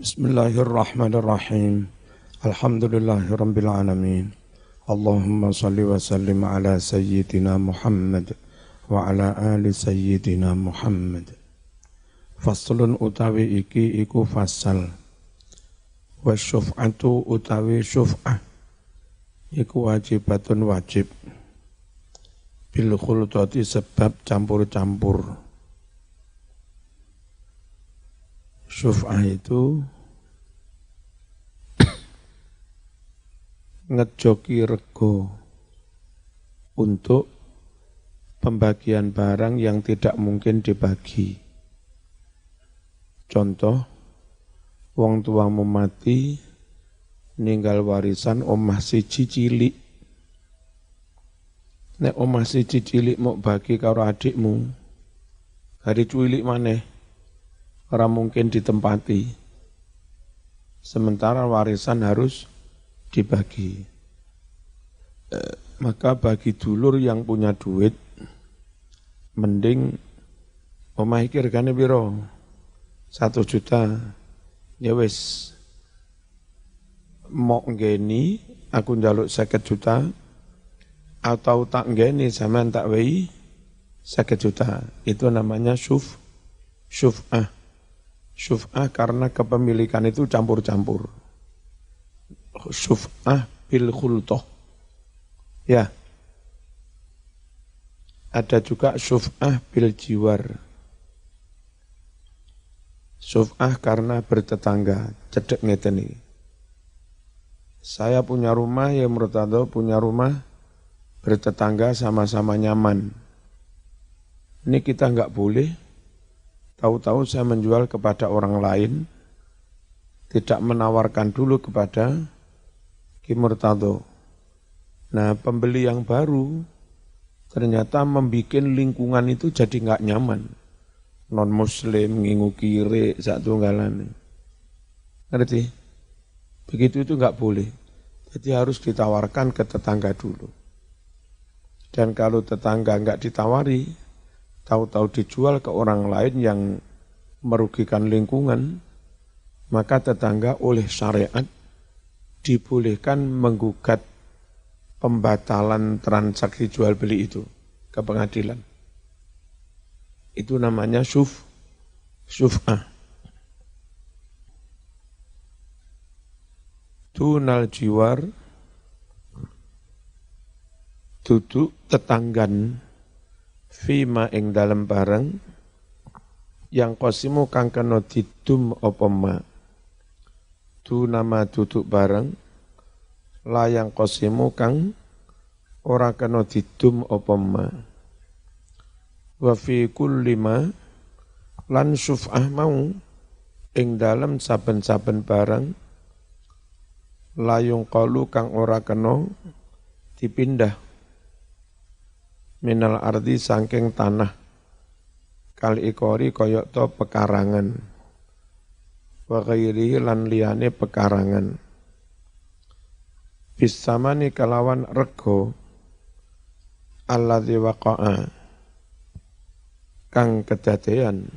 Bismillahirrahmanirrahim. Alhamdulillahirabbil alamin. Allahumma shalli wa sallim ala sayyidina Muhammad wa ala ali sayyidina Muhammad. Faslun utawi iki iku fasal. Wa syuf'atu utawi syuf'ah iku wajibatun wajib. Bil khultati sebab campur-campur. Syuf'ah itu ngejoki rego untuk pembagian barang yang tidak mungkin dibagi. Contoh, wong tuamu mati, ninggal warisan omah siji cilik. Nek omah siji cilik mau bagi karo adikmu, hari cilik maneh, ora mungkin ditempati. Sementara warisan harus dibagi. Maka bagi dulur yang punya duit, mending omah iki regane piro? 1 juta. Ya wis. Mok ngeni aku njaluk 50 juta atau tak ngeni sampean tak wehi 50 juta. Itu namanya syuf'ah. Syuf'ah karena kepemilikan itu campur-campur. Syuf'ah bil khultoh. Ya. Ada juga syuf'ah bil jiwar. Syuf'ah karena bertetangga. Cedek ngeten iki. Saya punya rumah, ya Murtado punya rumah, bertetangga sama-sama nyaman. Ini kita enggak boleh. Tahu-tahu saya menjual kepada orang lain, tidak menawarkan dulu kepada Ki Murtado. Nah, pembeli yang baru ternyata membuat lingkungan itu jadi nggak nyaman. Non-muslim, ngingu kiri, sak tunggalan. Ngerti? Begitu itu nggak boleh. Jadi harus ditawarkan ke tetangga dulu. Dan kalau tetangga nggak ditawari, tahu-tahu dijual ke orang lain yang merugikan lingkungan, maka tetangga oleh syariat dibolehkan menggugat pembatalan transaksi jual beli itu ke pengadilan. Itu namanya syuf'ah. Dunal jiwar, duduk tetanggan, fima ing dalem barang yang kosimu kang kena didum apa ma. Du nama duduk barang layang kosimu kang ora kena didum apa ma. Wa fi kulli ma lan syuf'ah mau ing dalem saben-saben barang layung qalu kang ora kena dipindah minal ardi sangking tanah kal ikori koyok to pekarangan wa ghairihi lan liyane pekarangan bisamani kalawan rego alladzi waqa'a kang kedadean.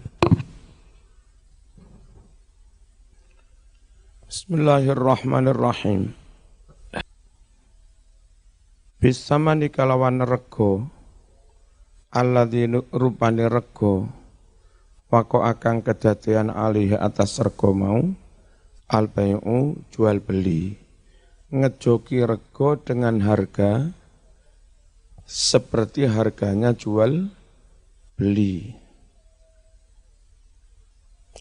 Bismillahirrahmanirrahim. Bisamani kalawan rego alladzi rupane rego wako akang kedadean alih atas rego mau al-bai'u jual beli. Ngejoki rego dengan harga seperti harganya jual beli.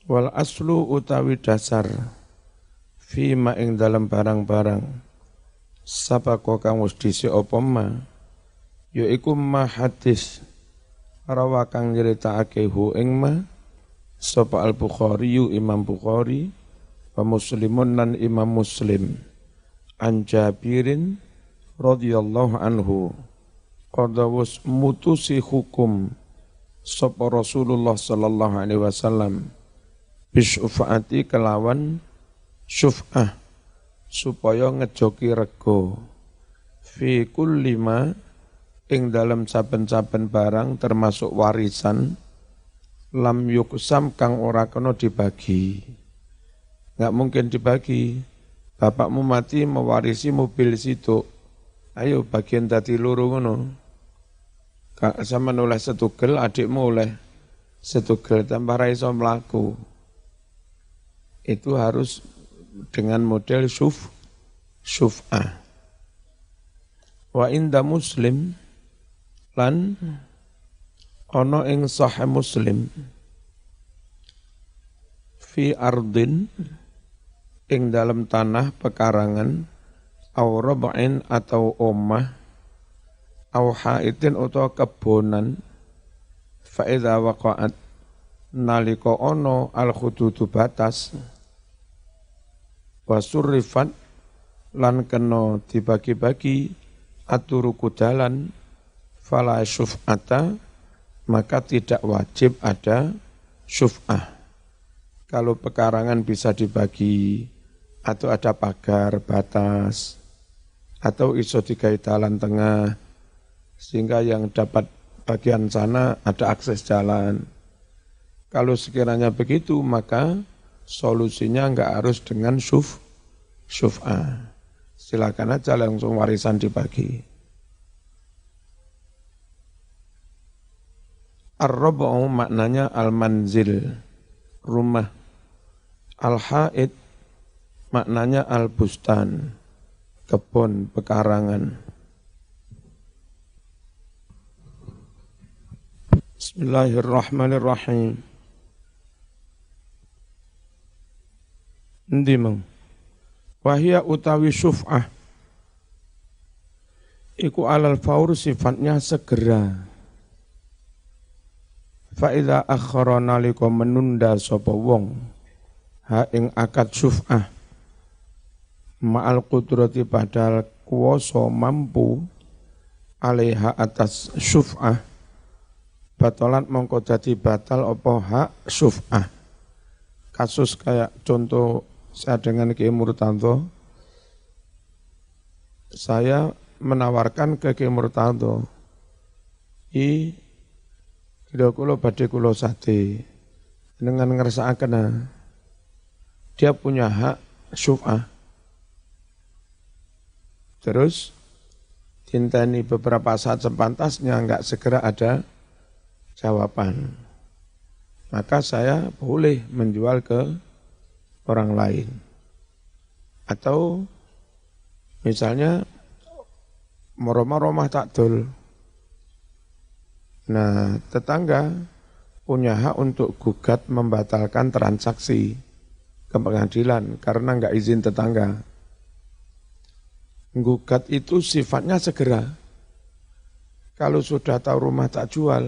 Wal aslu utawi dasar fima ing dalam barang-barang sapako kang wis dhisik apa ma yaiku ma hadis rawa kang nyritakake hu ing ma sapa al-Bukhari Imam Bukhari wa Muslimun lan Imam Muslim an Jabirin radhiyallahu anhu qadawus mutusi hukum sapa Rasulullah sallallahu alaihi wasallam bisyufa'ati kelawan syuf'ah supaya ngejoki rego fi kulli ma ing dalam saben-saben barang termasuk warisan lam yuksam kang ora kena dibagi. nggak mungkin dibagi. Bapakmu mati mewarisi mobil situ, ayo bagian tadi loro ngono. Sama oleh setugel, adikmu oleh setugel tambah ra iso mlaku. Itu harus dengan model syuf'ah. Wa inda Muslim lan ana ing sahih Muslim fi ardin ing dalam tanah pekarangan au rab'in atau omah au haitin utawa kebonan fa idza waqa'at nalika ana al hududu batas wasurrifat lan kena dibagi-bagi aturuku dalan fala syuf'ata maka tidak wajib ada syuf'ah. Kalau pekarangan bisa dibagi atau ada pagar batas atau iso digawe dalan tengah sehingga yang dapat bagian sana ada akses jalan. Kalau sekiranya begitu maka solusinya enggak harus dengan syuf'ah. Silakan aja langsung warisan dibagi. Ar-rabu' maknanya al-manzil, rumah. Al-haid maknanya al-bustan, kebun, pekarangan. Bismillahirrahmanirrahim. Endi mang? Wahia utawi syuf'ah iku alal faur sifatnya segera. Fa idza akhara nalika menunda sapa wong ha ing akad syuf'ah ma'al qudrati padahal kuwasa mampu alaiha atas syuf'ah batalan mongko dadi batal apa hak syuf'ah. Kasus kayak contoh saya dengan Kiai Murtanto, saya menawarkan ke Kiai Murtanto, kira kula badhe kula sate, dengan ngersakaken dia punya hak syuf'ah. Terus tinteni beberapa saat sepantasnya enggak segera ada jawaban. Maka saya boleh menjual ke orang lain. Atau misalnya rumah takdul. Nah, tetangga punya hak untuk gugat membatalkan transaksi ke pengadilan karena enggak izin tetangga. Gugat itu sifatnya segera. Kalau sudah tahu rumah tak jual,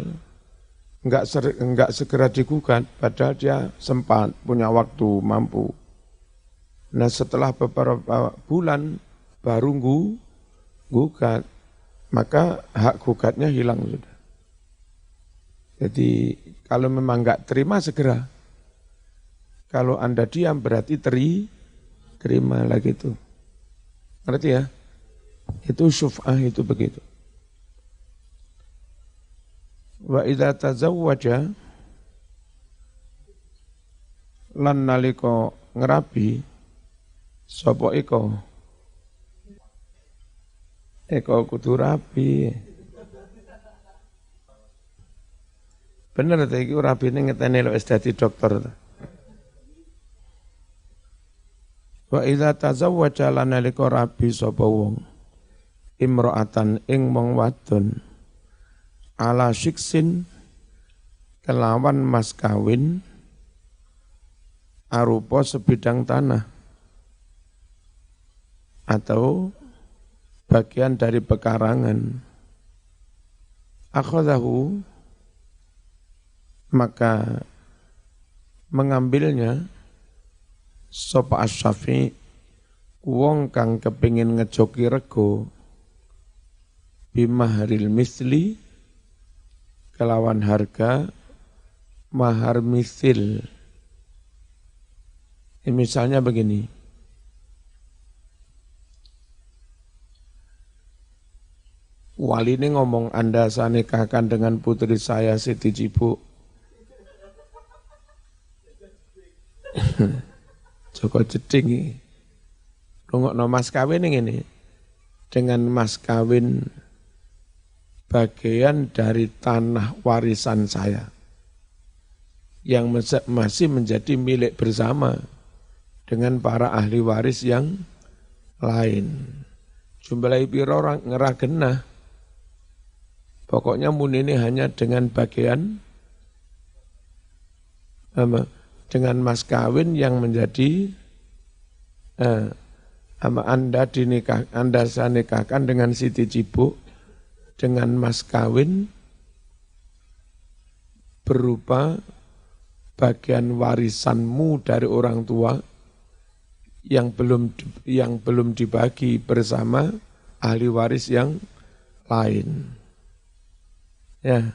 enggak segera digugat, padahal dia sempat, punya waktu, mampu. Nah setelah beberapa bulan baru gugat, maka hak gugatnya hilang sudah. Jadi kalau memang enggak terima segera. Kalau Anda diam berarti terima lagi itu. Ngerti ya? Itu syuf'ah itu begitu. Wa idza tazawwaja lan nalika ngrabi sapa eko kudu rabi. Bener ta iki rabine ngeteni lho wis dadi dokter ta. Wa idza tazawwaja lan nalika rabi sapa wong imra'atan ing wong wadon ala syiksin kelawan mas kawin arupa sebidang tanah atau bagian dari pekarangan. Akhadahu maka mengambilnya sapa asyafi wong kang kepingin ngejoki rego bimahril misli kelawan harga mahar misil. Misalnya begini, wali ini ngomong Anda saya nikahkan dengan putri saya Siti Cibu. Joko Jeding iki. Rungokno mas kawin ini. Dengan mas kawin bagian dari tanah warisan saya yang masih menjadi milik bersama dengan para ahli waris yang lain. Jumlahi piro orang ngerah genah. Pokoknya mun ini hanya dengan bagian dengan mas kawin yang menjadi Anda saya nikahkan dengan Siti Cibuk dengan mas kawin berupa bagian warisanmu dari orang tua yang belum dibagi bersama ahli waris yang lain. Ya.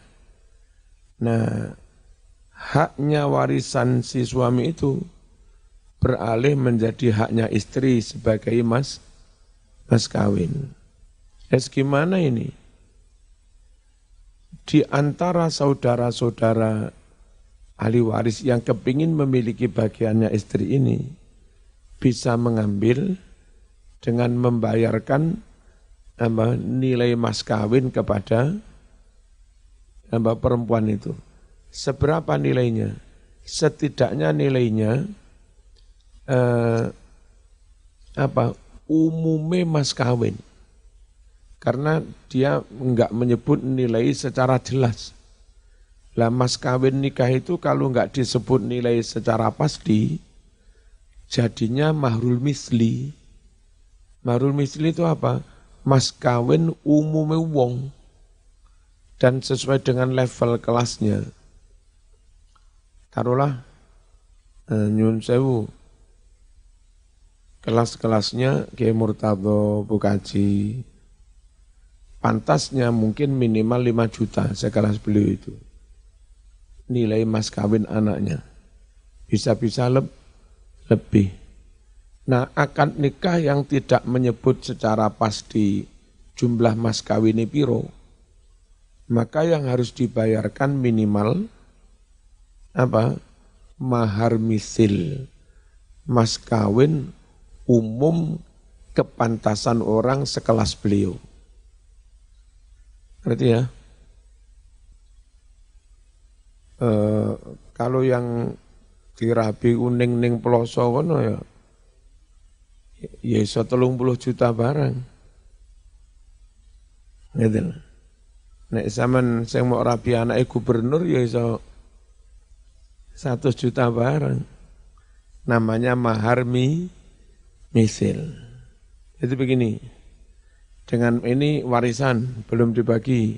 Nah, haknya warisan si suami itu beralih menjadi haknya istri sebagai mas kawin. Gimana ini? Di antara saudara-saudara ahli waris yang kepingin memiliki bagiannya istri ini, bisa mengambil dengan membayarkan nilai mas kawin kepada perempuan itu. Seberapa nilainya? Setidaknya nilainya umumnya mas kawin. Karena dia enggak menyebut nilai secara jelas. Lah mas kawin nikah itu kalau enggak disebut nilai secara pasti, jadinya mahrul misli. Mahrul misli itu apa? Mas kawin umumnya wong dan sesuai dengan level kelasnya. Taruhlah nyun sewu, kelas-kelasnya Kiai Murtado Bukaji, pantasnya mungkin minimal 5 juta sekelas beliau itu. Nilai mas kawin anaknya. Bisa-bisa lebih. Nah, akad nikah yang tidak menyebut secara pasti jumlah mas kawin piro, maka yang harus dibayarkan minimal mahar misil, mas kawin umum kepantasan orang sekelas beliau. Berarti ya, kalau yang dirabi uning ning peloso kono ya iso 30 juta barang. Gitu. Nek zaman sing mau rabi anake gubernur ya iso 100 juta barang. Namanya mahar misil. Itu begini. Dengan ini warisan belum dibagi.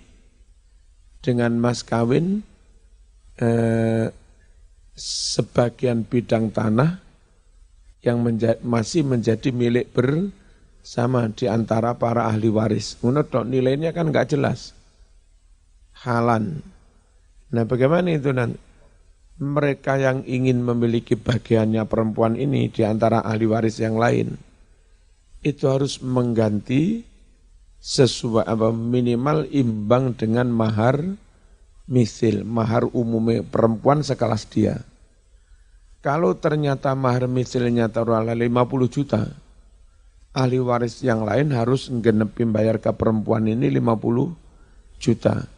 Dengan mas kawin sebagian bidang tanah yang masih menjadi milik bersama di antara para ahli waris. Menurut nilainya kan enggak jelas. Halan. Nah, bagaimana itu nanti? Mereka yang ingin memiliki bagiannya perempuan ini di antara ahli waris yang lain, itu harus mengganti sesuai minimal imbang dengan mahar misil, mahar umumnya perempuan sekelas dia. Kalau ternyata mahar misilnya taruhlah 50 juta, ahli waris yang lain harus ngenepin bayar ke perempuan ini 50 juta.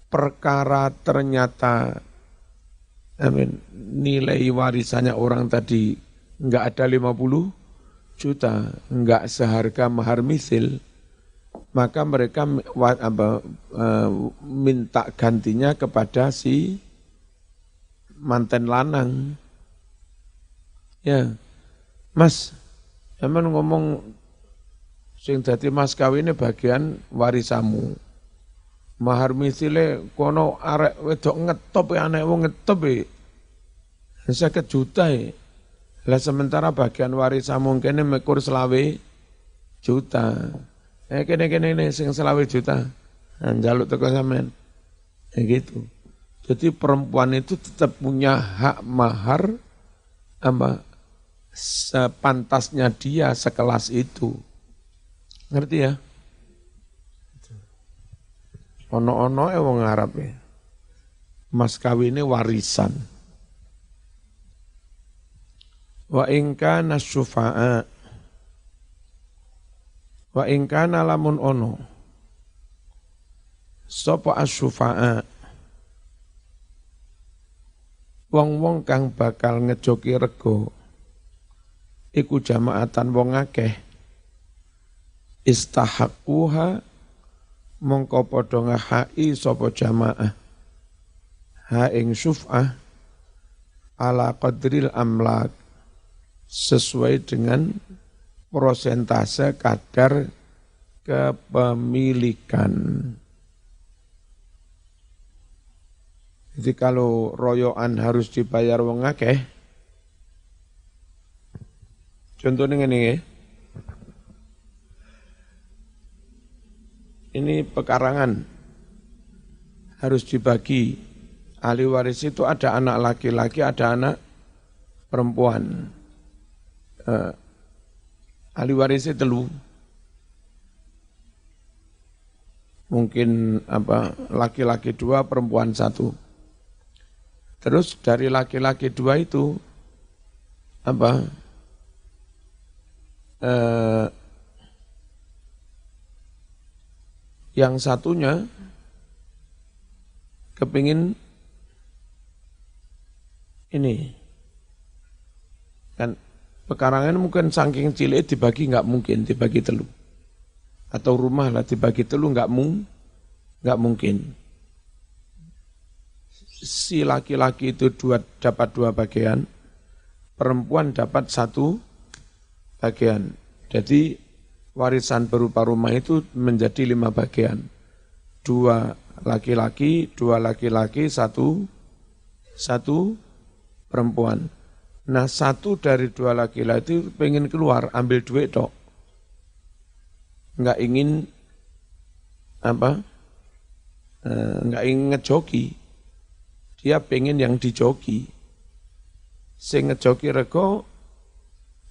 Perkara ternyata nilai warisannya orang tadi enggak ada 50 juta, enggak seharga mahar misil, maka mereka minta gantinya kepada si manten lanang. Ya, mas, emang ngomong sing dadi mas kawine bagian warisamu. Mahar misile kono arek wedok ngetop ya, anek wong ngetop ya. 50 juta ya. Lah sementara bagian warisamu kene mekur 20 juta. Kene sing 20 juta. Njaluk teko sampean. Gitu. Jadi perempuan itu tetap punya hak mahar sepantasnya dia sekelas itu. Ngerti ya? Ono-ono wong Arab ya. Mas kawine warisan. Wa in kana syufa'a wa in kana lamun ono sapa asyufa'a wong-wong kang bakal ngejoki rego iku jamaatan wong akeh istahaqquha mongko padha ngahai sapa jamaah ha ing syuf'ah ala qadril amlak sesuai dengan prosentase kadar kepemilikan. Jadi kalau royoan harus dibayar wong akeh, contohnya ini ya, ini pekarangan harus dibagi. Ahli waris itu ada anak laki-laki, ada anak perempuan. Ahli warisnya telu. Mungkin laki-laki 2, perempuan 1. Terus dari laki-laki 2 itu yang satunya kepingin ini kan pekarangan mungkin saking cilik dibagi nggak mungkin dibagi telu atau rumah lah dibagi telu nggak mungkin. Si laki-laki itu dapat 2 bagian, perempuan dapat 1 bagian. Jadi warisan berupa rumah itu menjadi 5 bagian. 2 laki-laki, 1 perempuan. Nah 1 dari 2 laki-laki itu pengen keluar ambil duit tok. Enggak ingin enggak ingin ngejoki. Dia pengen yang dijoki. Sing ngejoki rego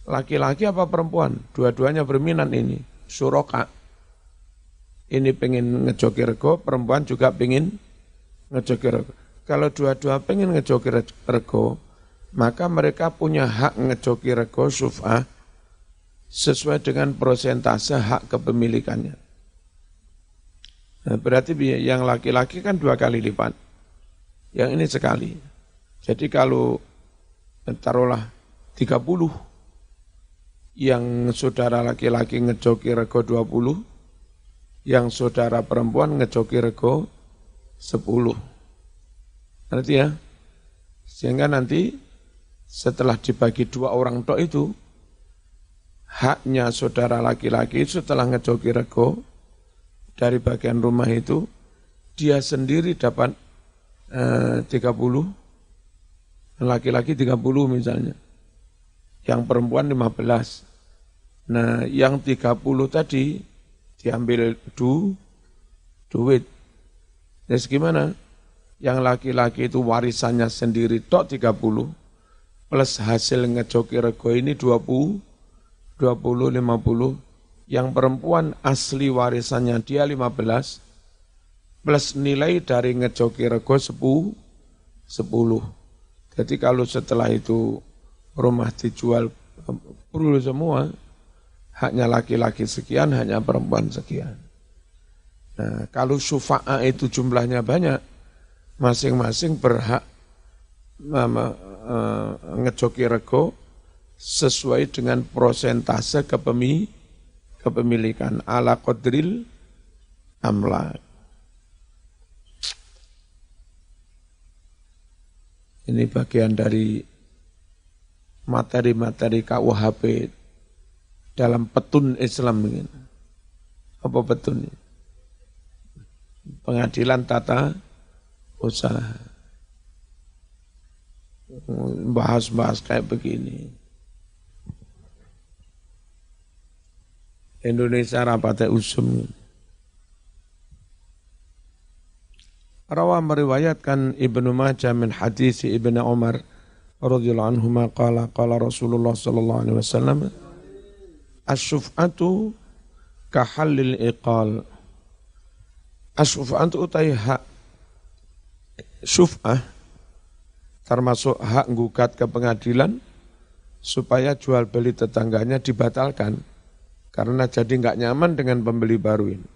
laki-laki apa perempuan? Dua-duanya berminat ini. Suroka. Ini pengen ngejoki rego, perempuan juga pengen ngejoki rego. Kalau dua-dua pengen ngejoki rego, maka mereka punya hak ngejoki rego syuf'ah sesuai dengan prosentase hak kepemilikannya. Nah, berarti yang laki-laki kan 2 kali lipat. Yang ini sekali. Jadi kalau taruhlah 30, yang saudara laki-laki ngejoki rego 20, yang saudara perempuan ngejoki rego 10. Nanti ya, sehingga nanti setelah dibagi 2 orang tok itu, haknya saudara laki-laki setelah ngejoki rego dari bagian rumah itu, dia sendiri dapat 30, laki-laki 30 misalnya, yang perempuan 15. Nah, yang 30 tadi diambil duit. Terus gimana? Yang laki-laki itu warisannya sendiri tok 30, plus hasil ngejoki rego ini 20, 50. Yang perempuan asli warisannya dia 15, plus nilai dari ngejoki rego 10. Jadi kalau setelah itu rumah dijual perlu semua, haknya laki-laki sekian, haknya perempuan sekian. Nah, kalau syufa'a itu jumlahnya banyak, masing-masing berhak ngejoki rego sesuai dengan prosentase kepemilikan ala qadril amlak. Ini bagian dari materi-materi KUHP dalam petun Islam ini. Apa petun? Pengadilan tata usaha. Bahas-bahas kayak begini. Indonesia rapatnya usum. Rawa meriwayatkan Ibnu Majah min hadis Ibnu Umar radhiyallahu anhuma qala Rasulullah sallallahu alaihi wasallam asy-syuf'atu ka halil iqal. Asy-syuf'atu utai hak syuf'ah termasuk hak gugat ke pengadilan supaya jual beli tetangganya dibatalkan karena jadi nggak nyaman dengan pembeli baru ini.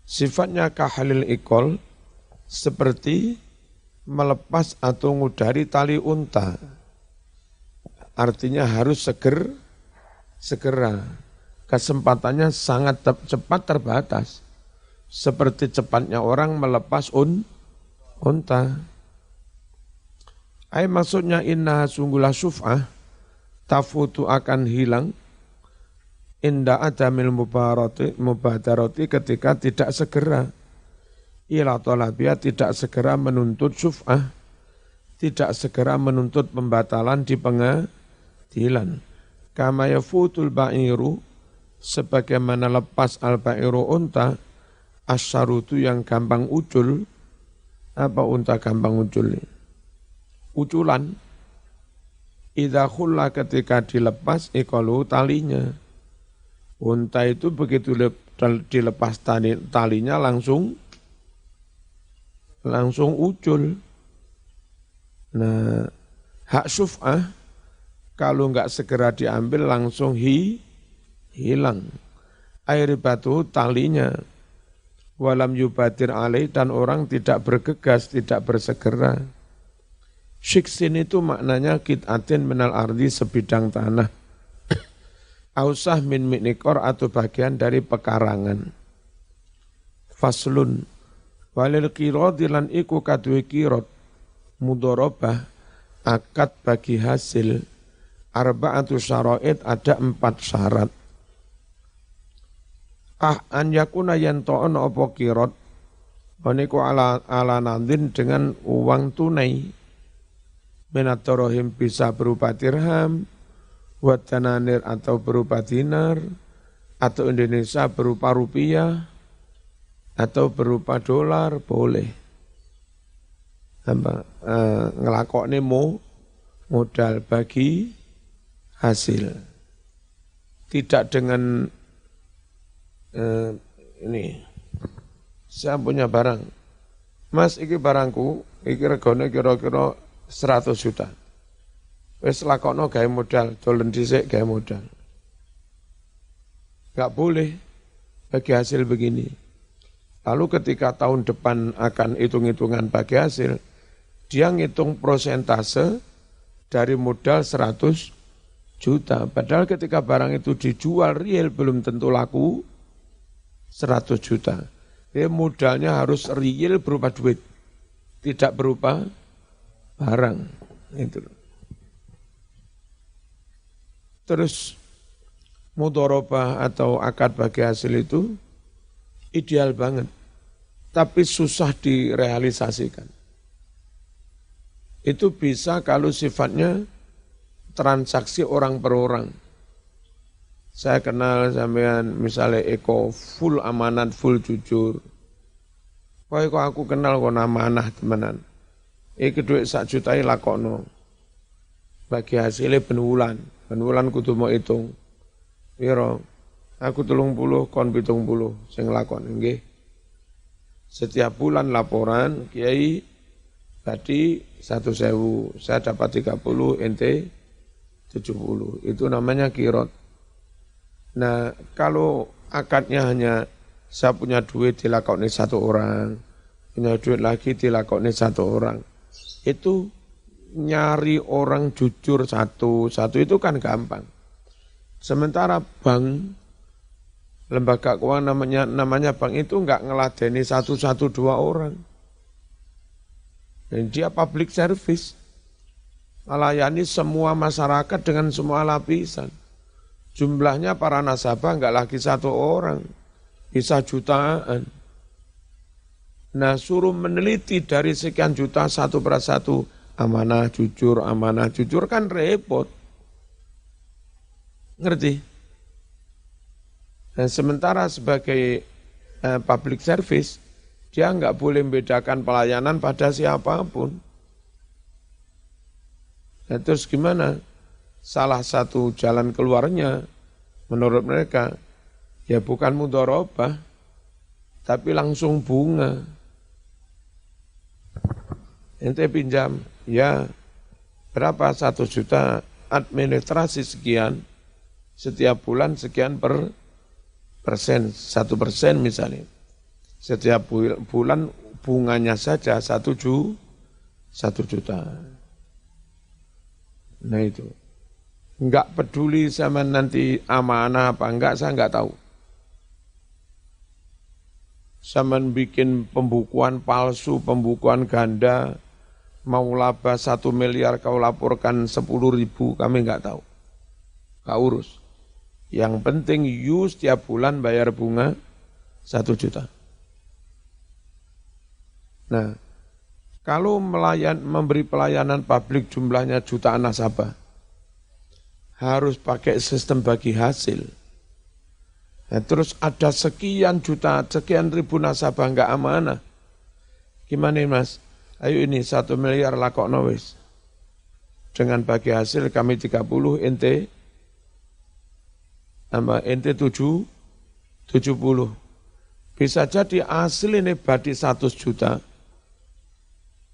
Sifatnya kahalil ikol seperti melepas atau ngudari tali unta. Artinya harus segera. Kesempatannya sangat cepat terbatas. Seperti cepatnya orang melepas unta. Maksudnya inna sungguhlah syuf'ah tafutu akan hilang inda adamil mubadarati ketika tidak segera ila talabiyah, tidak segera menuntut syuf'ah, tidak segera menuntut pembatalan di pengadilan. Kama yafutul ba'iru, sebagaimana lepas al-ba'iru unta, asyarutu yang gampang ucul. Apa unta gampang ucul? Uculan. Idza khulla ketika dilepas iqalu talinya. Unta itu begitu dilepas talinya langsung ucul. Nah, hak syuf'ah kalau enggak segera diambil langsung hilang. Air batu talinya. Walam yubadir alaih dan orang tidak bergegas, tidak bersegera. Syiksin itu maknanya kit'atin minal ardi sebidang tanah. Ausah min miknikor atau bagian dari pekarangan. Faslun. Walil kirot dilan iku kadwe kirot. Mudorobah akad bagi hasil. Arba'atu syara'id ada 4 syarat. An yakuna yanto'on opo kirot. Oniku ala nadin dengan uang tunai. Minat torohim bisa berupa dirham. Wadananir atau berupa dinar. Atau Indonesia berupa rupiah. Atau berupa dolar, boleh. Ngelakokne modal bagi hasil. Tidak dengan ini. Saya punya barang. Mas, iki barangku, iki regane kira-kira 100 juta. Wis lakokno gawe modal, dolen dhisik gawe modal. Enggak boleh bagi hasil begini. Lalu ketika tahun depan akan hitung-hitungan bagi hasil, dia ngitung prosentase dari modal 100 juta. Padahal ketika barang itu dijual real belum tentu laku 100 juta. Dia modalnya harus real berupa duit, tidak berupa barang. Itu. Terus mudharabah atau akad bagi hasil itu ideal banget, tapi susah direalisasikan. Itu bisa kalau sifatnya transaksi orang per orang. Saya kenal sampean misalnya Eko full amanat, full jujur. Kok aku kenal kok amanah temenan. Iki duit 1 juta lakokno. Bagi hasilnya ben wulan kudu mau hitung. Piro? Aku 30 kon 70 sing lakon nggih. Setiap bulan laporan Kiai tadi 1.000, saya dapat 30, ente 70. Itu namanya kirot. Nah, kalau akadnya hanya saya punya duit dilakoni 1 orang, punya duit lagi dilakoni 1 orang. Itu nyari orang jujur satu itu kan gampang. Sementara bank, lembaga keuangan namanya bank itu enggak ngeladeni 1, 2 orang. Dan dia public service, melayani semua masyarakat dengan semua lapisan. Jumlahnya para nasabah enggak lagi 1 orang, bisa jutaan. Nah, suruh meneliti dari sekian juta 1 per 1, amanah jujur kan repot. Ngerti? Dan sementara sebagai public service, dia enggak boleh membedakan pelayanan pada siapapun. Nah, terus gimana? Salah satu jalan keluarnya menurut mereka, ya bukan mudharabah, tapi langsung bunga. Ente pinjam, ya berapa 1 juta, administrasi sekian, setiap bulan sekian persen, 1% misalnya. Setiap bulan bunganya saja 1 juta. Nah itu. Enggak peduli sama nanti amanah apa enggak, saya enggak tahu. Sama bikin pembukuan palsu, pembukuan ganda, mau laba 1 miliar kau laporkan 10.000, kami enggak tahu. Enggak urus. Yang penting you setiap bulan bayar bunga 1 juta. Nah, kalau memberi pelayanan publik jumlahnya jutaan nasabah, harus pakai sistem bagi hasil. Nah, terus ada sekian juta, sekian ribu nasabah enggak amanah. Gimana Mas? Ayo ini 1 miliar lakokno wis. Dengan bagi hasil kami 30, ente 70. Bisa jadi asli ini badi 100 juta.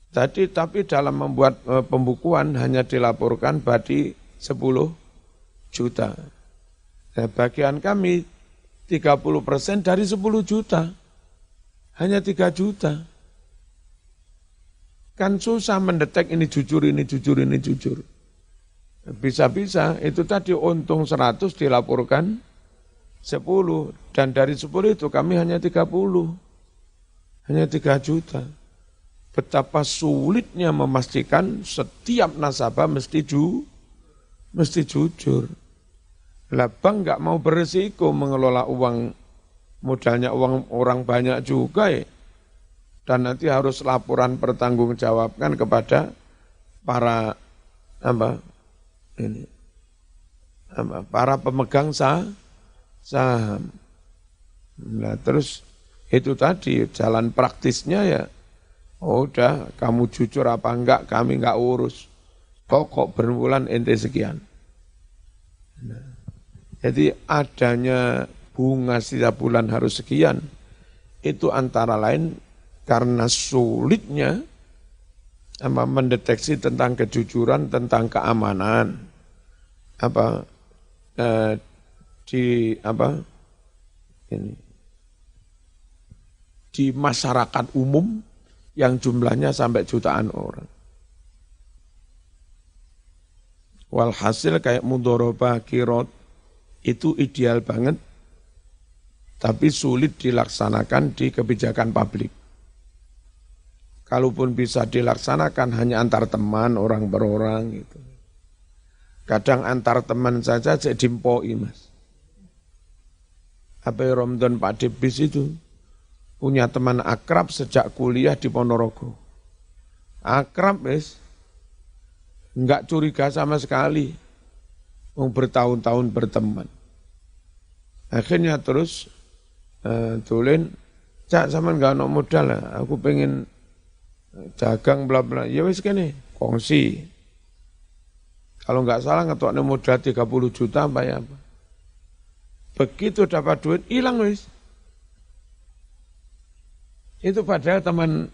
Tapi dalam membuat pembukuan hanya dilaporkan badi 10 juta. Nah, bagian kami 30% dari 10 juta. Hanya 3 juta. Kan susah mendetek ini jujur, ini jujur, ini jujur. Bisa-bisa itu tadi untung 100 dilaporkan 10. Dan dari 10 itu kami hanya 30. Hanya 3 juta. Betapa sulitnya memastikan setiap nasabah mesti jujur. Lah bank nggak mau beresiko mengelola uang, modalnya uang orang banyak juga ya. Dan nanti harus laporan pertanggungjawabkan kepada para para pemegang saham. Nah terus itu tadi jalan praktisnya ya. Oh udah, kamu jujur apa enggak, kami enggak urus. Pokok berbulan ente sekian. Nah, jadi adanya bunga setiap bulan harus sekian, itu antara lain karena sulitnya mendeteksi tentang kejujuran, tentang keamanan. Di masyarakat umum yang jumlahnya sampai jutaan orang. Walhasil kayak mudharabah kirot itu ideal banget, tapi sulit dilaksanakan di kebijakan publik. Kalaupun bisa dilaksanakan hanya antar teman, orang per orang gitu. Kadang antar teman saja jadi dimpoi Mas. Apa Ramadan Pak Debis itu punya teman akrab sejak kuliah di Ponorogo. Akrab wis, enggak curiga sama sekali. Mau bertahun-tahun berteman. Akhirnya terus tulen, Cak sama enggak ada modal lah, aku pengen dagang bla bla. Ya wis kene, kongsi. Kalau enggak salah ngetokne modal 30 juta apa ya apa. Begitu dapat duit hilang wis. Itu padahal teman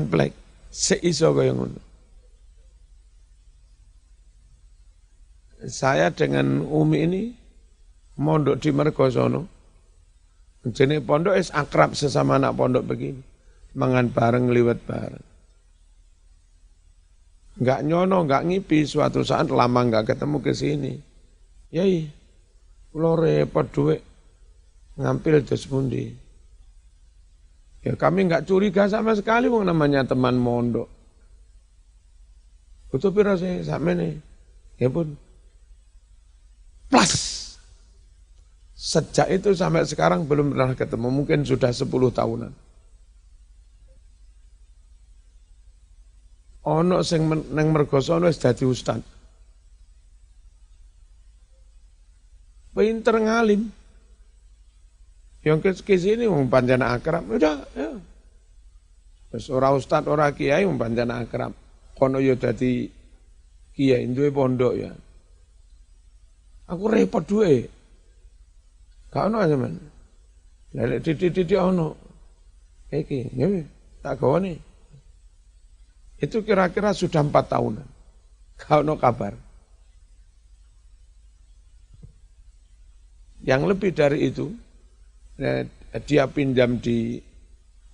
plek seiso kaya ngono. Saya dengan Umi ini mondok di Mergosono. Jenenge pondok es akrab sesama anak pondok begini. Mangan bareng, liwat bareng. Enggak nyono, enggak ngipi, suatu saat lama enggak ketemu ke sini. Yai, kula repot duit ngampil dos pundi. Ya kami enggak curiga sama sekali wong namanya teman mondok. Butuh pira sih sakmene? Ya pun. Plus. Sejak itu sampai sekarang belum pernah ketemu, mungkin sudah 10 tahunan. Ono sing nang Mergosono wis dadi ustaz. Pinter ngalim. Yang ke sini wong pancen akrab, udah ya. Wis ora ustaz, ora kiai wong pancen akrab. Kono yo dadi kiai duwe pondok ya. Aku repot duwe. Gak ono sampean. Lek titik-titik ono. Iki, ya tak gawane. Itu kira-kira sudah 4 tahunan. Kau no kabar. Yang lebih dari itu, dia pinjam di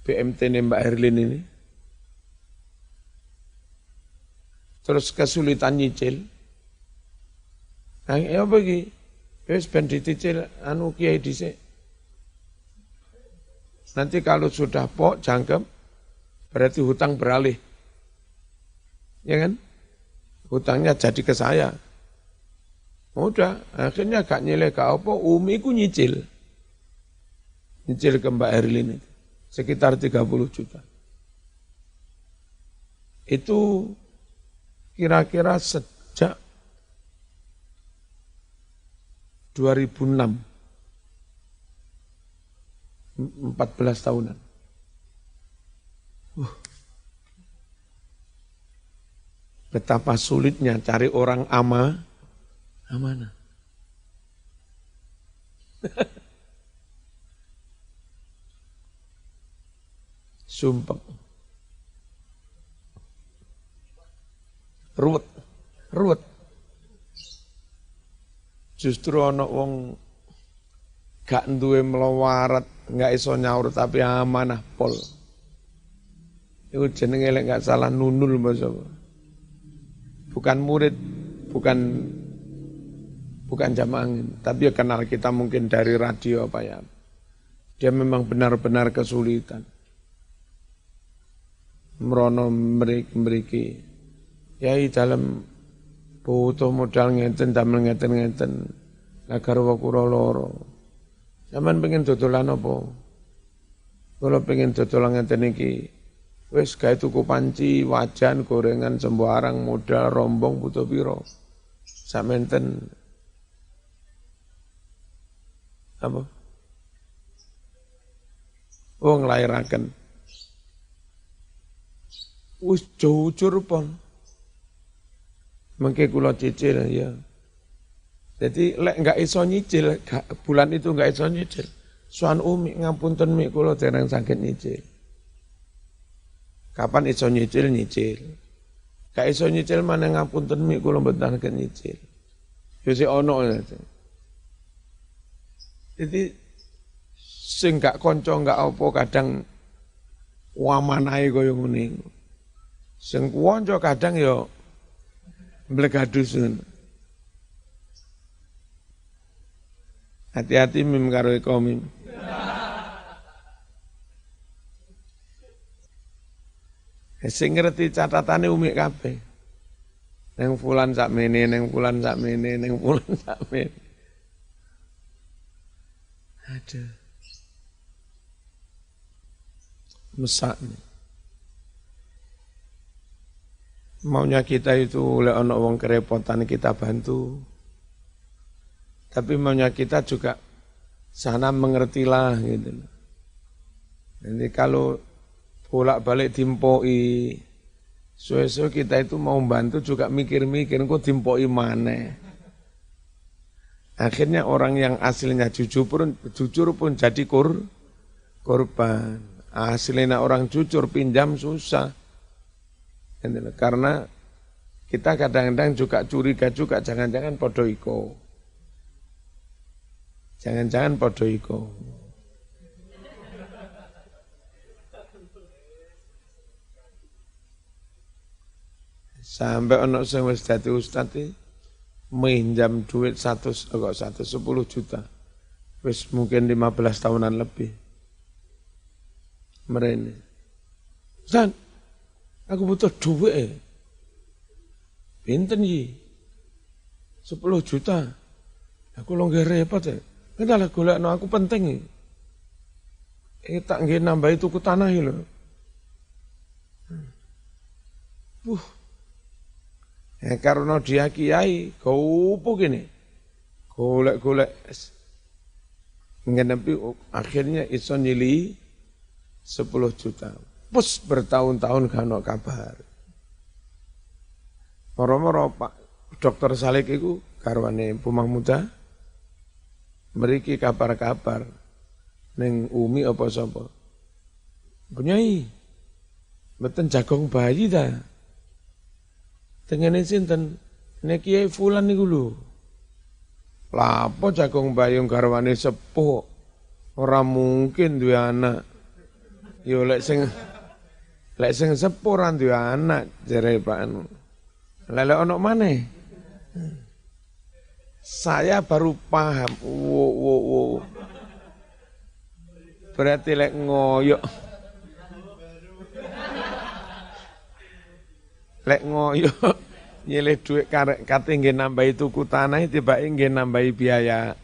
BMT Mbak Herlin ini, terus kesulitan nyicil. Nah, ya bagi, wis ben dicicil anu kiai dhisik. Nanti kalau sudah pok jangkep, berarti hutang beralih. Ya kan? Hutangnya jadi ke saya. Udah, akhirnya gak nyileh gak apa, Umi ku nyicil. Nyicil ke Mbak Herlin itu. Sekitar 30 juta. Itu kira-kira sejak 2006. 14 tahunan. Betapa sulitnya cari orang amanah. Sumpah. Ruwet. Justru ana wong gak duwe melawarat, gak iso nyaur tapi amanah pol. Iku jenenge lek gak salah Nunul basa. Bukan murid, bukan jamaah angin, tapi ya kenal kita mungkin dari radio apa ya. Dia memang benar-benar kesulitan. Merono mriki. Yai dalam butuh modal ngenten damel ngenten agar kula loro. Sampeyan pengen dodolan apa? Kula pengen dodolan ngenten iki. Wis gawe tuku panci, wajan, gorengan, sembarang, modal, rombong butuh piro. Samenten apa? Oh nglairaken. Wis jujur pon. Mengke kula cicil ya. Jadi lek enggak iso nyicil, bulan itu enggak iso nyicil. Suan Umi ngapunten mi kula dereng saged nyicil. Kapan iso nyicil? Gak iso nyicil mana ngapunten mi kula mboten saged nyicil. Yo sik ono. Jadi sing gak kanca gak apa kadang wamanahe kaya ngene. Sing kanca kadang yo mblegadusun. Hati-hati mim karo eko mim. Sing ngerti catatane Umi kabeh. Neng fulan sakmene, neng fulan sakmene, neng fulan sakmene. Aduh. Mesak nih. Maunya kita itu oleh ana wong kerepotan kita bantu. Tapi maunya kita juga sana mengertilah gitu. Jadi kalau bolak-balik dimpoi, suwe-suwe kita itu mau bantu juga mikir-mikir kok dimpoi mana. Akhirnya orang yang aslinya jujur pun jadi korban. Aslinya orang jujur pinjam susah. Karena kita kadang-kadang juga curiga juga jangan-jangan podo iko. Jangan-jangan podo iko. Sampai ono sing wis dadi ustaz iki minjam duit 110 juta. Wis mungkin 15 tahunan lebih. Merene. Ustaz, aku butuh duit. Pinten iki? 10 juta. Aku longge repot ya. Kenapa golekno aku penting iki. Iki tak nggih nambahi tuku tanah iki lho. Karena dia kiai, gopo gini, golek-golek, ngenepi akhirnya iso nyili 10 juta. Pus bertahun-tahun gak ada kabar. Moro-moro Pak Dokter Salik itu karwane Pumang Muda, meriki kabar-kabar, neng Umi apa sapa. Bunyai, beten jagong bayi dah. Tengene sinten? Nek Kiai Fulan niku lho. Lapo Jagung Bayung garwane sepuh. Ora mungkin duwe anak. Yo lek sing sepuh ora duwe anak jare Pak anu. Lek ono maneh. Saya baru paham. Wo. Berarti lek ngoyok. Lek ngoyok nyilih duit kate nggih nambahi tuku tanah tibake nggih nambahi biaya.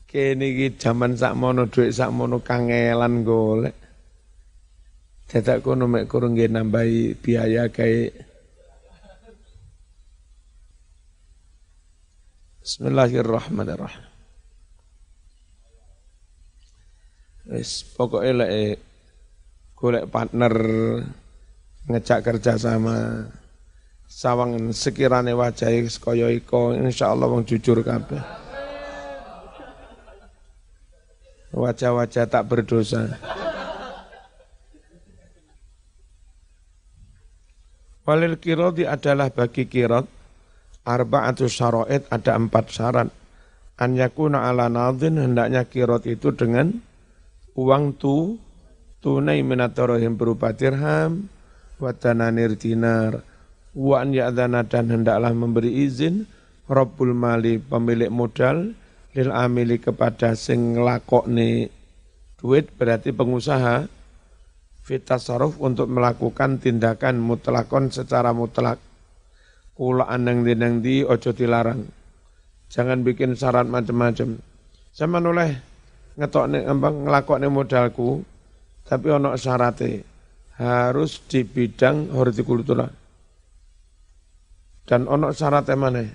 Kene iki jaman sakmono duit sakmono kangelan golek. Dadak kono mek kurang nggih nambahi biaya kae. Bismillahirrahmanirrahim. Wis pokoke lek golek partner ngejak kerja sama sawang sekirane wajahe kaya iko insyaallah wong jujur kabeh. Wajah-wajah tak berdosa. Walil qirati adalah bagi qirat arba'atu syara'id ada 4 syarat. An yakuna ala nadhin hendaknya qirat itu dengan uang tunai minatorohim berupa dirham, wa tananir dinar, wa an ya'dhana dan hendaklah memberi izin Rabbul mali pemilik modal lil amili kepada sing nglakokne duit berarti pengusaha fit tasarruf untuk melakukan tindakan mutlakon secara mutlak. Kula anang di ojo dilarang. Jangan bikin syarat macam-macam. Sama oleh ngetokne nglakokne modalku tapi ono syaratnya harus di bidang hortikultura. Dan ono syaratnya mana?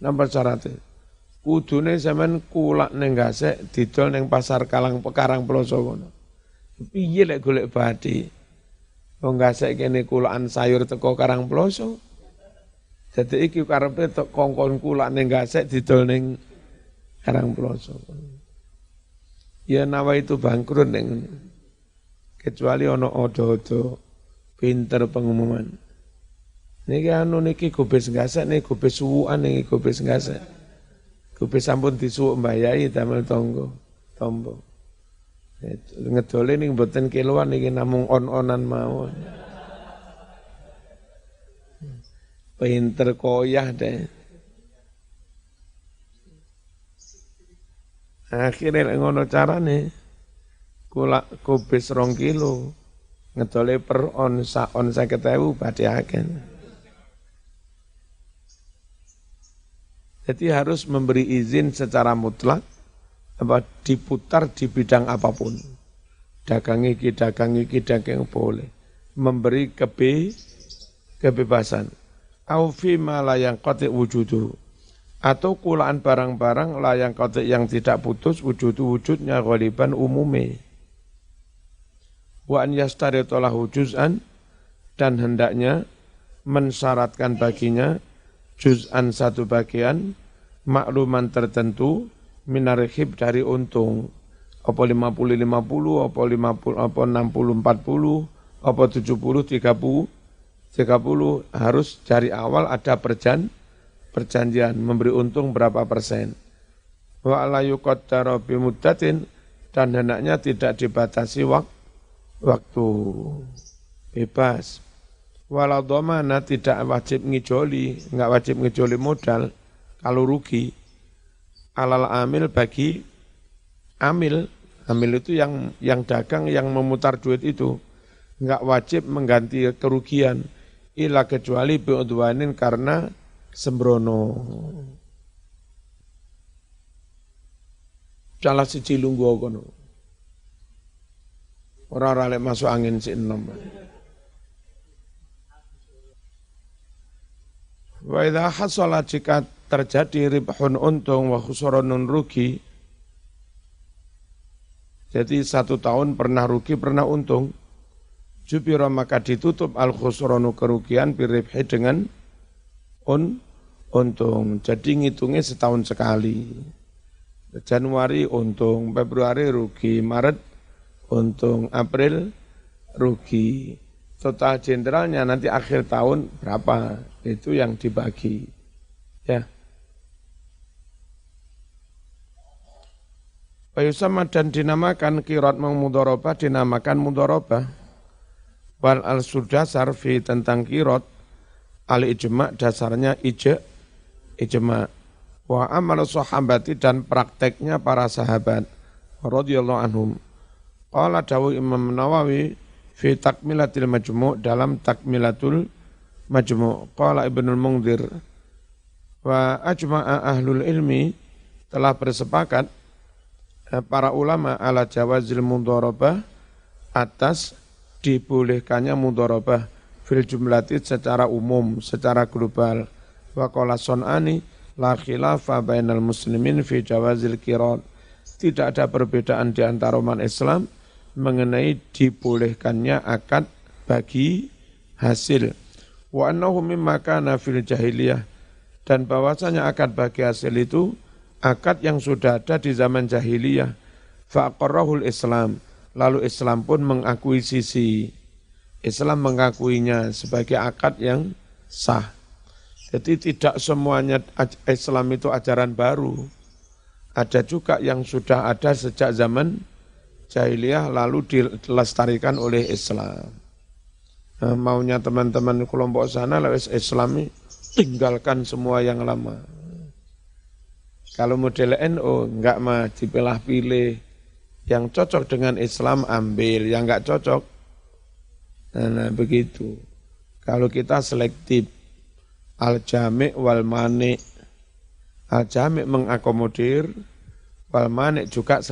Napa syaratnya? Kudune sampean kulak ning gasek didol ning pasar Karang Ploso kono. Piye lek golek bathi? Wong gasek kene kulakan sayur teko Karang Ploso. Dadi iki karepe tok kongkon kulak ning gasek didol ning Karang Ploso. Ya nawa itu bangkrut ning kecuali ono odo-odo pinter pengumuman. Niki anu niki gobes gasek niki gobes suwukan niki gobes gasek. Gobes sampun disuwuk mbayai damel tombo. Ngedole ning mboten kiloan niki namung on-onan mawon. Pinter koyah deh. Akhirnya ngono carane kula kubis 2 kilo ngedole per on 50.000 badhe akeh. Jadi harus memberi izin secara mutlak diputar di bidang apapun. Dagang iki boleh. Memberi kebebasan. Au fi ma la yanqati wujudu. Atau kulaan barang-barang layang kotek yang tidak putus wujudnya ghaliban umume. Wa an yastaritolahu juz'an dan hendaknya mensyaratkan baginya juz'an satu bagian makluman tertentu minarihib dari untung. Apa 50-50, apa 50, apa 60-40, apa 70-30 harus dari awal ada perjanjian memberi untung berapa persen. Wa la yuqaddaru bi muddatin dan hendaknya tidak dibatasi waktu bebas. Wala dhamana tidak wajib enggak wajib ngijoli modal kalau rugi. Alal amil bagi amil itu yang dagang yang memutar duit itu enggak wajib mengganti kerugian ila kecuali bi'udwanin karena sembrono. Salah siji lungguh kono. Ora lek masuk angin sik enom. Wa idza hasala jika terjadi ribhun untung wa khusranun rugi. Jadi 1 tahun pernah rugi, pernah untung. Jubira maka ditutup al-khusranu kerugian biribhi dengan untung. Jadi ngitungnya setahun sekali. Januari untung, Februari rugi, Maret untung, April rugi. total jenderalnya nanti akhir tahun berapa, itu yang dibagi. Ya. Payusama dan dinamakan kirat mudharabah dinamakan mudharabah. Wal al-sudasar fi tentang kirat al-ijma' dasarnya ijma'. Wa amal sahabati dan prakteknya para sahabat radhiyallahu anhum. Qala dawu Imam Nawawi fi takmilatil majmu' dalam takmilatul majmu'. Qala Ibnul Munzir wa ajma'a ahlul ilmi telah bersepakat para ulama ala jawazil mudharabah atas dibolehkannya mudharabah fil jumlati secara umum, secara global. Wa qala Sun'ani la khilafa bainal muslimin fi jawazil qirat. Tidak ada perbedaan di antara umat Islam mengenai dibolehkannya akad bagi hasil. Wa annahu mimma kana fil jahiliyah, dan bahwasanya akad bagi hasil itu akad yang sudah ada di zaman jahiliyah. Faqarrahul Islam, lalu Islam pun mengakui Islam mengakuinya sebagai akad yang sah. Jadi tidak semuanya Islam itu ajaran baru. Ada juga yang sudah ada sejak zaman jahiliyah lalu dilestarikan oleh Islam. Nah, maunya teman-teman kelompok sana lewat Islam tinggalkan semua yang lama. Kalau model NU enggak mah dipilah-pilih, yang cocok dengan Islam ambil, yang enggak cocok. Nah, begitu. Kalau kita selektif, al-jami' wal mani'. Al-jami' mengakomodir, wal mani' juga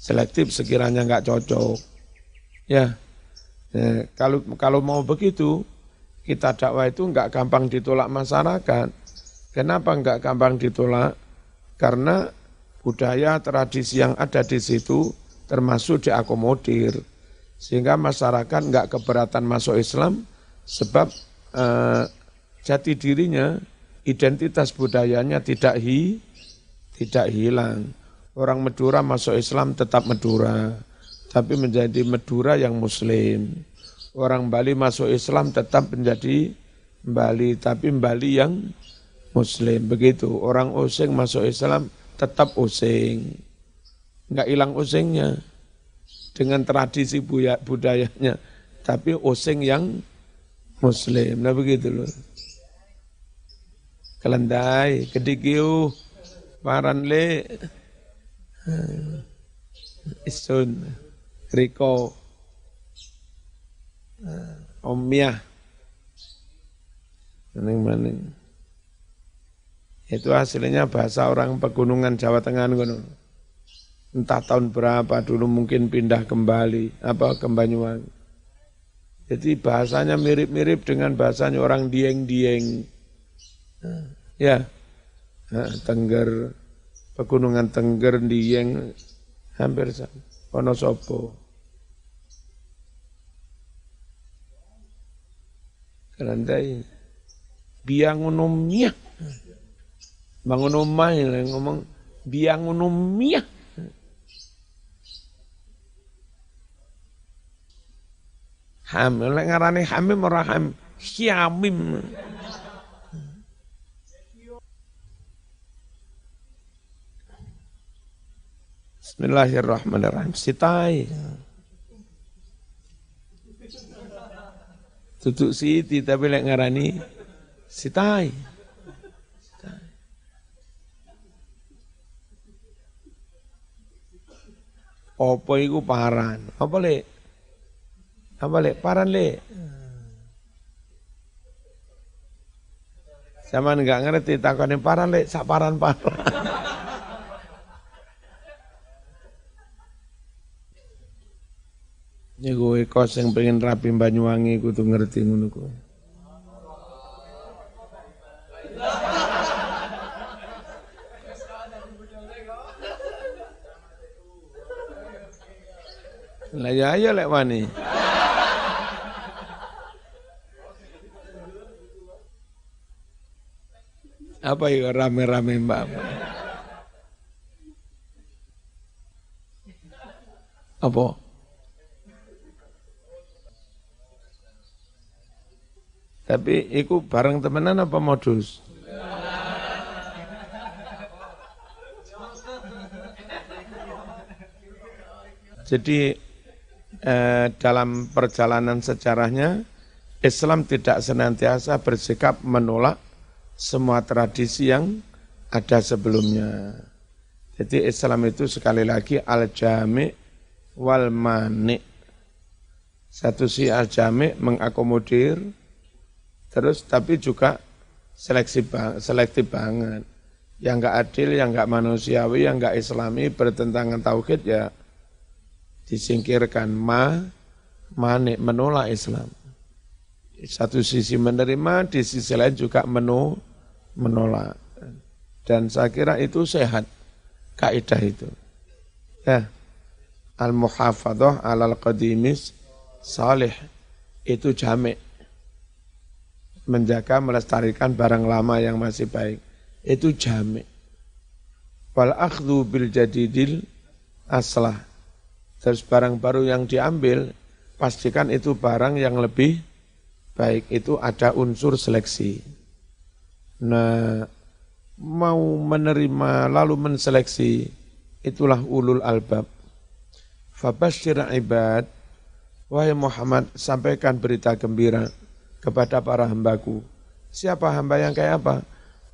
selektif sekiranya enggak cocok. Ya. Kalau mau begitu, kita dakwah itu enggak gampang ditolak masyarakat. Kenapa enggak gampang ditolak? Karena budaya tradisi yang ada di situ termasuk diakomodir. Sehingga masyarakat enggak keberatan masuk Islam sebab jati dirinya, identitas budayanya tidak hilang. Orang Madura masuk Islam tetap Madura, tapi menjadi Madura yang Muslim. Orang Bali masuk Islam tetap menjadi Bali, tapi Bali yang Muslim. Begitu, orang Osing masuk Islam tetap Osing. Enggak hilang Osingnya dengan tradisi budayanya, tapi Osing yang Muslim. Nah begitu loh. Kelendai, Kedigiu, Paranle, Isun, Riko, Omiyah, maning-maning. Itu hasilnya bahasa orang pegunungan Jawa Tengah. Entah tahun berapa dulu mungkin pindah kembali, ke Banyuwangi. Jadi bahasanya mirip-mirip dengan bahasanya orang Dieng-Dieng. Ya, Tengger, pegunungan Tengger, Dieng, hampir sama. Wonosobo. Kelandai, biangunomia. Bangun omah ngomong biangunomia. Hamil, ngarani hamim ora ham, syamim. Bismillahirrahmanirrahim. Sitai. Tutuk siti tapi lek ngarani sitai. Apa iku paran? Apa lek? Paran lek. Zaman enggak ngerti takone paran lek, sak paran-paran. Ini gue kos yang pengen rapi Banyuwangi kudu ngerti ngono kuwi. Lah ya ayo lek wani. Apa ya rame-rame Mbak? Apa? Tapi iku bareng temenan apa modus? Jadi dalam perjalanan sejarahnya Islam tidak senantiasa bersikap menolak semua tradisi yang ada sebelumnya. Jadi Islam itu sekali lagi al-jami' wal mani'. Satu si al-jami' mengakomodir, terus tapi juga selektif banget. Yang enggak adil, yang enggak manusiawi, yang enggak islami, bertentangan tauhid ya disingkirkan. Mani' menolak Islam. Satu sisi menerima, di sisi lain juga menolak. Dan saya kira itu sehat, kaidah itu. Ya, al-muhafadzah alal qadimis salih, itu jami'. Menjaga, melestarikan barang lama yang masih baik. Itu jami'. Wal akhdhu bil jadidil aslah. Terus barang baru yang diambil, pastikan itu barang yang lebih baik, itu ada unsur seleksi. Nah, mau menerima lalu menseleksi, itulah ulul albab. Fabashshir ibad, wahai Muhammad, sampaikan berita gembira kepada para hambaku. Siapa hamba yang kayak apa?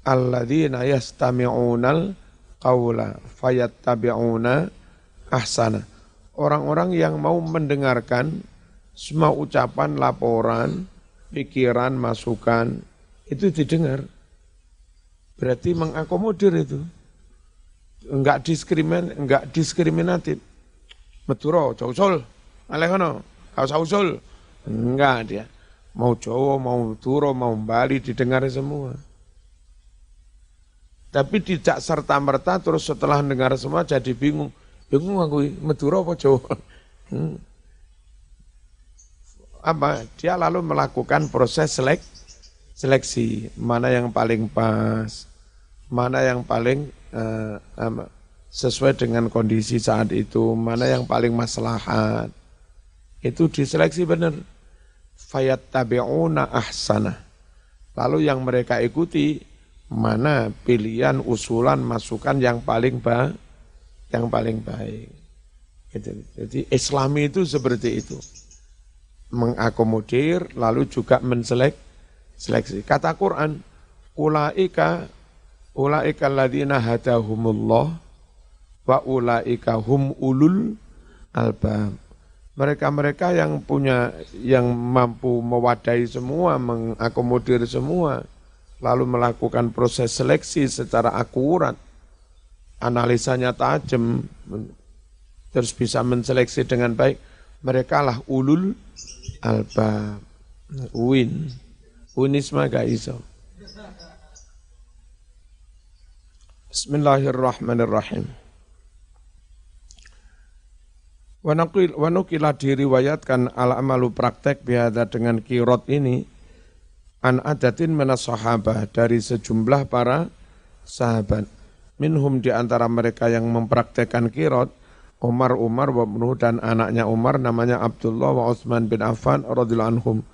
Alladzina yastami'unal qawla fayattabi'una ahsana. Orang-orang yang mau mendengarkan semua ucapan, laporan, pikiran, masukan, itu didengar. Berarti mengakomodir itu. Enggak diskriminatif. Meduro, Jausul, Alekono, kau sausul. Enggak dia. Mau Jawa, mau Turo, mau Bali, didengar semua. Tapi tidak serta-merta terus setelah dengar semua jadi bingung. Bingung aku, Madura apa Jawa? Apa? Dia lalu melakukan proses seleksi. Mana yang paling pas, mana yang paling sesuai dengan kondisi saat itu, mana yang paling maslahat. Itu diseleksi benar. Fayattabi'una ahsana. Lalu yang mereka ikuti, mana pilihan, usulan, masukan yang paling baik. Gitu. Jadi Islami itu seperti itu. Mengakomodir, lalu juga menseleksi. Kata Quran, ulaika alladzina hadahumullah wa ulaika hum ulul albab. Mereka-mereka yang mampu mewadahi semua, mengakomodir semua, lalu melakukan proses seleksi secara akurat, analisanya tajam, terus bisa menseleksi dengan baik, mereka lah ulul albab. Unisma gak iso. Bismillahirrahmanirrahim. Wa nukilah diriwayatkan al-amalu praktek biada dengan kirot ini an adatin minas sahabah, dari sejumlah para sahabat. Minhum di antara mereka yang mempraktekkan kirot, Umar wa ibnuhu, dan anaknya Umar namanya Abdullah wa Utsman bin Affan radhiyallahu anhum.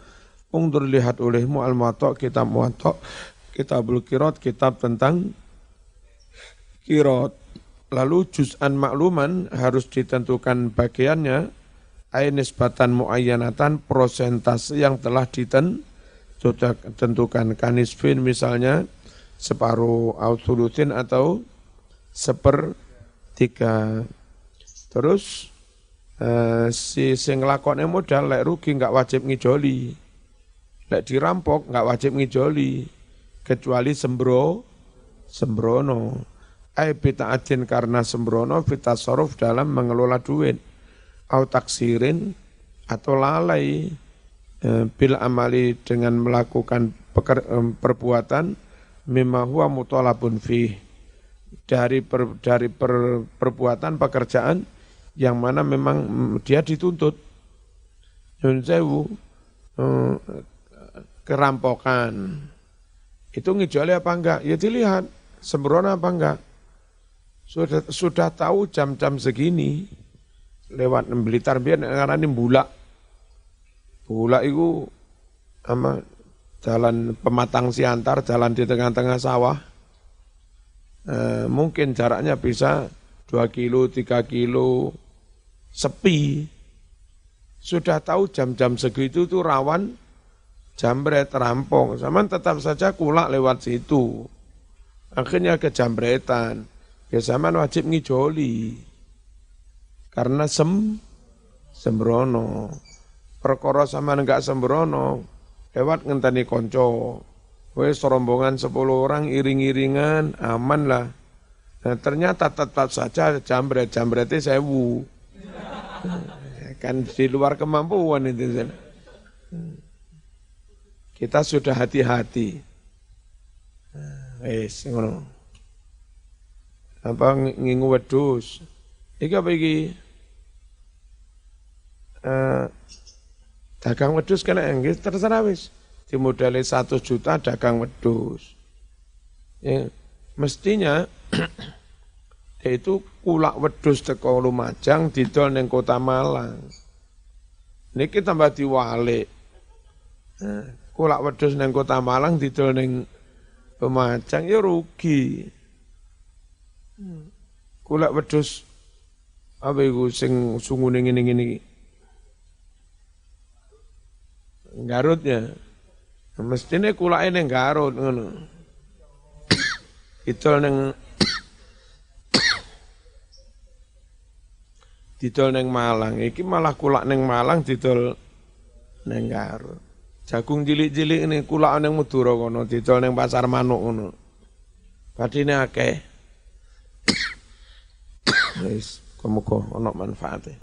Ungdur, lihat olehmu al-Muwatta, kitab Muwatta, kitabul kirot, kitab tentang kirot. Lalu juz'an makluman harus ditentukan bagiannya, ay nisbatan muayyanatan, prosentase yang telah ditentukan. Kanisfin misalnya separuh, ausulutin atau sepertiga. Terus si nglakone modal lek rugi enggak wajib ngijoli. Lek dirampok enggak wajib ngijoli kecuali sembrono. Ai bita'atin, karena sembrono, fitasarruf, dalam mengelola duit, au taksirin, atau lalai, bil amali, dengan melakukan perbuatan, mimma huwa mutalabun fih, dari perbuatan pekerjaan yang mana memang dia dituntut. Nyun sewu, kerampokan, itu ngijoli apa enggak? Ya dilihat, sembrono apa enggak. Sudah tahu jam-jam segini, lewat Blitar biar ngarani bulak. Bulak itu jalan Pematang Siantar, jalan di tengah-tengah sawah, mungkin jaraknya bisa 2 kilo, 3 kilo, sepi. Sudah tahu jam-jam segitu itu rawan jambret, terampung. Zaman tetap saja kulak lewat situ. Akhirnya kejambretan. Ya zaman wajib ngijoli. Karena sembrono. Perkara zaman enggak sembrono, lewat ngenteni konco. Wes rombongan 10 orang iring-iringan, aman lah. Nah, ternyata tetap saja jambretnya 1000. Kan di luar kemampuan itu. Kita sudah hati-hati. Wes ngono. Apa ngingu wedhus. Iki apa iki? Dagang wedhus kena nggih terserah wis. Dimodali 1 juta dagang wedhus. Ya, mestinya itu kulak wedhus teko Lumajang didol ning Kota Malang. Niki tambah diwalik. Kulak wedhus ning Kota Malang didol ning Lumajang ya rugi. Kulak wedhus apa iku sing sungune ngene-ngene iki? Garut ya. Mestine kulake ning Garut ngono. Didol ning Malang. Iki malah kulak ning Malang didol ning Garut. Jagung cilik-cilik ini kulak ning Madura kono didol ning Pasar Manuk ngono. Badine akeh. Wis, muga-muga ana manfaate.